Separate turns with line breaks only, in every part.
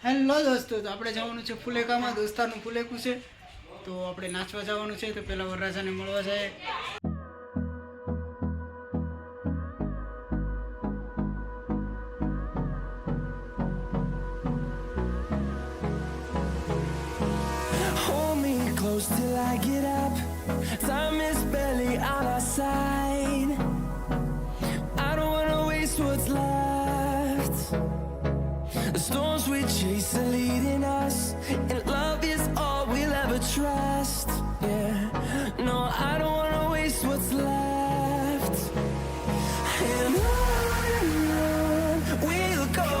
Hello દોસ્તો, તો આપણે જવાનું છે ફુલેકામાં. દોસ્તારનું ફુલેકું છે, તો આપણે નાચવા જવાનું છે. તો પેલા વરરાજાને મળવા જાય.
Hold me close till I get up. Time is barely on our side. I don't wanna waste what's left. The storms we chase are leading us, and love is all we'll ever trust. Yeah, no, I don't wanna waste what's left. And on we'll go,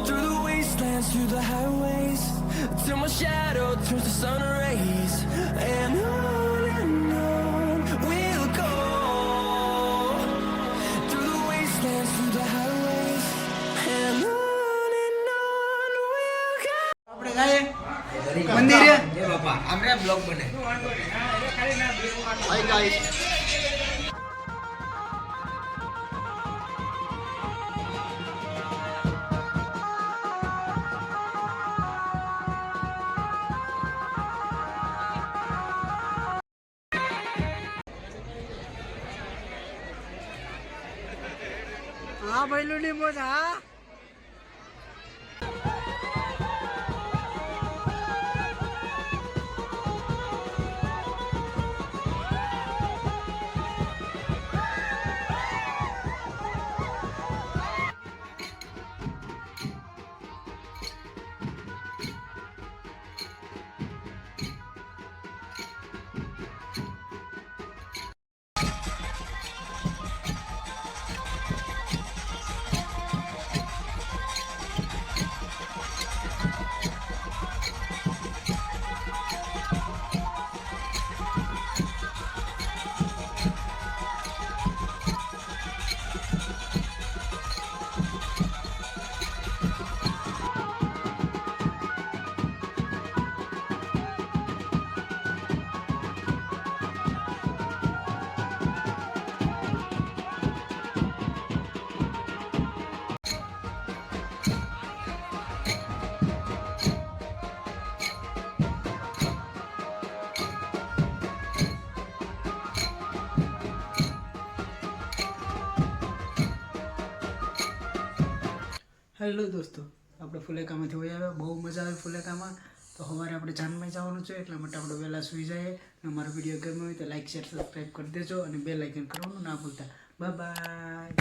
through the wastelands, through the highways, till my shadow turns to sun rays. And on we'll go, through the wastelands, through the highways, and on we'll go.
આપણે જઈએ મંદિરે.
એ બાપા આપણે blog બને.
Hi guys, હા ભાઈ લુડી બોજ. હા હેલો દોસ્તો, આપણે ફુલેકામાંથી વહી આવ્યા. બહુ મજા આવે ફુલેકામાં. તો સવારે આપણે જાનમાં જવાનું છે, એટલા માટે આપણે વહેલા સૂઈ જઈએ. અને અમારો વિડીયો ગમ્યો હોય તો લાઈક, શેર, સબસ્ક્રાઈબ કરી દેજો અને બેલ આઇકન કરવાનું ના ભૂલતા. Bye bye.